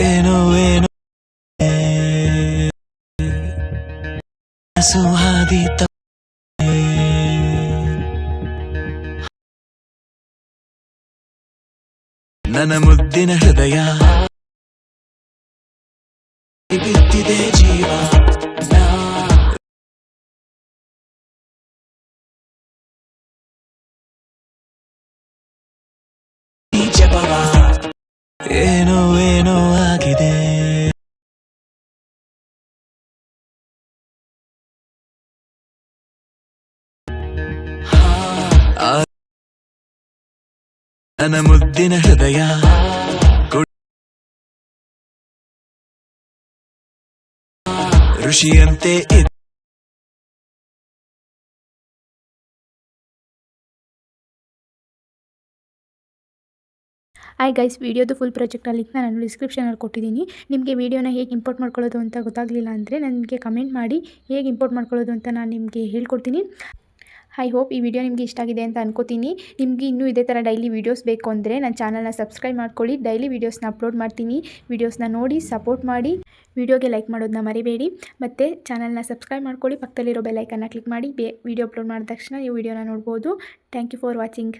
ಏನೋ ಏನೋ ಸುಹಾದಿ ನನ್ನ ಮುದ್ದಿನ ಹೃದಯ ಬಿತ್ತಿದೆ ಜೀವ ಜಪವ ಏನೋ ಏನೋ ಆಗಿದೆ ನನ್ನ ಮುದ್ದಿನ ಹೃದಯ ಋಷಿಯಂತೆ ಹಾಯ್ ಗೈಸ್, ವಿಡಿಯೋದು ಫುಲ್ ಪ್ರಾಜೆಕ್ಟ್ ಲಿಂಕ್ನ ನಾನು ಡಿಸ್ಕ್ರಿಪ್ಷನಲ್ಲಿ ಕೊಟ್ಟಿದ್ದೀನಿ. ನಿಮಗೆ ವಿಡಿಯೋನ ಹೇಗೆ ಇಂಪೋರ್ಟ್ ಮಾಡ್ಕೊಳ್ಳೋದು ಅಂತ ಗೊತ್ತಾಗಲಿಲ್ಲ ಅಂದರೆ ನನಗೆ ಕಮೆಂಟ್ ಮಾಡಿ, ಹೇಗೆ ಇಂಪೋರ್ಟ್ ಮಾಡ್ಕೊಳ್ಳೋದು ಅಂತ ನಾನು ನಿಮಗೆ ಹೇಳ್ಕೊಡ್ತೀನಿ. ಐ ಹೋಪ್ ಈ ವಿಡಿಯೋ ನಿಮಗೆ ಇಷ್ಟ ಆಗಿದೆ ಅಂತ ಅನ್ಕೋತೀನಿ. ನಿಮಗೆ ಇನ್ನೂ ಇದೇ ಥರ ಡೈಲಿ ವೀಡಿಯೋಸ್ ಬೇಕು ಅಂದರೆ ನನ್ನ ಚಾನಲ್ನ ಸಬ್ಸ್ಕ್ರೈಬ್ ಮಾಡ್ಕೊಳ್ಳಿ. ಡೈಲಿ ವೀಡಿಯೋಸ್ನ ಅಪ್ಲೋಡ್ ಮಾಡ್ತೀನಿ. ವೀಡಿಯೋಸ್ನ ನೋಡಿ ಸಪೋರ್ಟ್ ಮಾಡಿ. ವಿಡಿಯೋಗೆ ಲೈಕ್ ಮಾಡೋದನ್ನ ಮರಿಬೇಡಿ. ಮತ್ತು ಚಾನಲ್ನ ಸಬ್ಸ್ಕ್ರೈಬ್ ಮಾಡ್ಕೊಳ್ಳಿ. ಪಕ್ಕದಲ್ಲಿರೋ ಬೆಲ್ ಐಕನ್ನ ಕ್ಲಿಕ್ ಮಾಡಿ. ವಿಡಿಯೋ ಅಪ್ಲೋಡ್ ಮಾಡಿದ ತಕ್ಷಣ ನೀವು ವಿಡಿಯೋನ ನೋಡ್ಬೋದು. Thank you for watching.